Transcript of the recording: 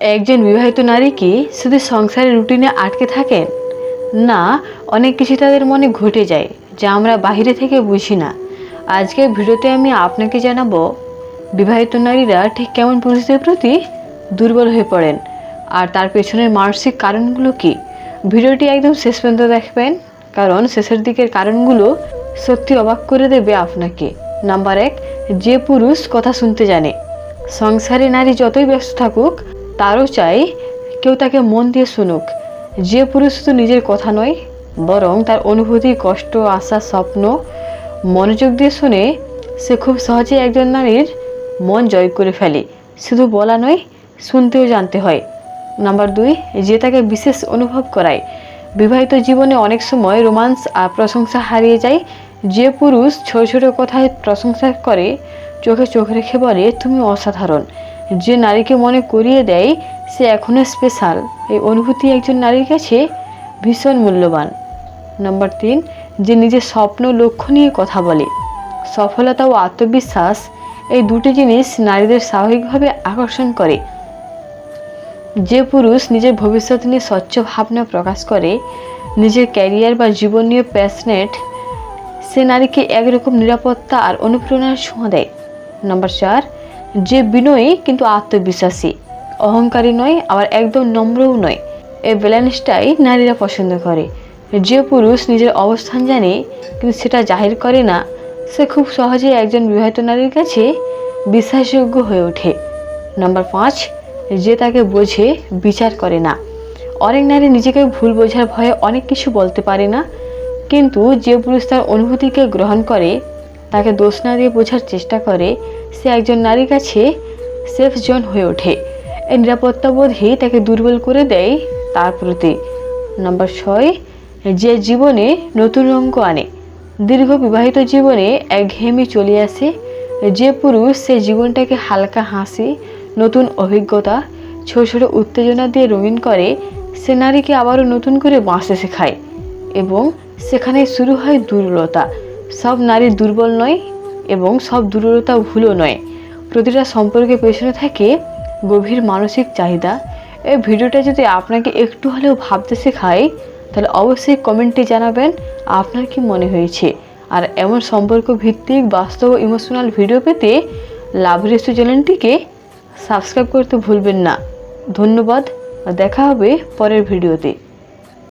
একজন বিবাহিত নারী কি শুধু সংসারের রুটিনে আটকে থাকেন? না, অনেক কিছু তাদের মনে ঘটে যায় যা আমরা বাইরে থেকে বুঝি না। আজকের ভিডিওতে আমি আপনাকে জানাবো বিবাহিত নারীরা ঠিক কেমন পুরুষদের প্রতি দুর্বল হয়ে পড়েন আর তার পেছনের মানসিক কারণগুলো কি। ভিডিওটি একদম শেষ পর্যন্ত দেখবেন, কারণ শেষের দিকের কারণগুলো সত্যি অবাক করে দেবে আপনাকে। নাম্বার 1, যে পুরুষ কথা শুনতে জানে। সংসারে নারী যতই ব্যস্ত থাকুক, তারও চাই কেউ তাকে মন দিয়ে শুনুক। যে পুরুষ শুধু নিজের কথা নয়, বরং তার অনুভূতি, কষ্ট, আশা, স্বপ্ন মনোযোগ দিয়ে শুনে, সে খুব সহজেই একজন নারীর মন জয় করে ফেলে। শুধু বলা নয়, শুনতেও জানতে হয়। নাম্বার 2, যে তাকে বিশেষ অনুভব করায়। বিবাহিত জীবনে অনেক সময় রোমান্স আর প্রশংসা হারিয়ে যায়। যে পুরুষ ছোট ছোট কথায় প্রশংসা করে, চোখে চোখ রেখে বলে তুমি অসাধারণ, যে নারীকে মনে করিয়ে দেয় সে এখনও স্পেশাল, এই অনুভূতি একজন নারীর কাছে ভীষণ মূল্যবান। নাম্বার 3, যে নিজের স্বপ্ন, লক্ষ্য নিয়ে কথা বলে। সফলতা ও আত্মবিশ্বাস, এই দুটি জিনিস নারীদের স্বাভাবিকভাবে আকর্ষণ করে। যে পুরুষ নিজের ভবিষ্যৎ নিয়ে স্বচ্ছ ভাবনা প্রকাশ করে, নিজের ক্যারিয়ার বা জীবন নিয়ে প্যাশনেট, সে নারীকে একরকম নিরাপত্তা আর অনুপ্রেরণার ছোঁয়া দেয়। নাম্বার 4, যে বিনয়ী কিন্তু আত্মবিশ্বাসী, অহংকারী নয় আবার একদম নম্রও নয়। এই ব্যালেন্সটাই নারীরা পছন্দ করে। যে পুরুষ নিজের অবস্থান জানে কিন্তু সেটা জাহির করে না, সে খুব সহজেই একজন বিবাহিত নারীর কাছে বিশ্বাসযোগ্য হয়ে ওঠে। নাম্বার 5, যে তাকে বোঝে, বিচার করে না। অনেক নারী নিজেকে ভুল বোঝার ভয়ে অনেক কিছু বলতে পারে না, কিন্তু যে পুরুষ তার অনুভূতিকে গ্রহণ করে, তাকে দোষ না দিয়ে বোঝার চেষ্টা করে, সে একজন নারীর কাছে সেফ জোন হয়ে ওঠে। এই নিরাপত্তাবোধই তাকে দুর্বল করে দেয় তার প্রতি। নাম্বার 6, যে জীবনে নতুন রঙ আনে। দীর্ঘ বিবাহিত জীবনে একঘেয়েমি চলে আসে। যে পুরুষ সে জীবনটাকে হালকা হাসি, নতুন অভিজ্ঞতা, ছোট ছোট উত্তেজনা দিয়ে রঙিন করে, সে নারীকে আবারও নতুন করে বাঁচতে শেখায়। এবং সেখানে শুরু হয় দুর্বলতা। সব নারী দুর্বল নয় এবং সব দুর্বলতা ভুলও নয়। প্রতিটা সম্পর্কের পেছনে থাকে গভীর মানসিক চাহিদা। এই ভিডিওটা যদি আপনাকে একটু হলেও ভাবতে শেখায়, তাহলে অবশ্যই কমেন্টে জানাবেন আপনার কি মনে হয়েছে। আর এমন সম্পর্ক ভিত্তিক বাস্তব ইমোশনাল ভিডিও পেতে লাভ রেস্টু চ্যানেলটিকে সাবস্ক্রাইব করতে ভুলবেন না। ধন্যবাদ, দেখা হবে পরের ভিডিওতে।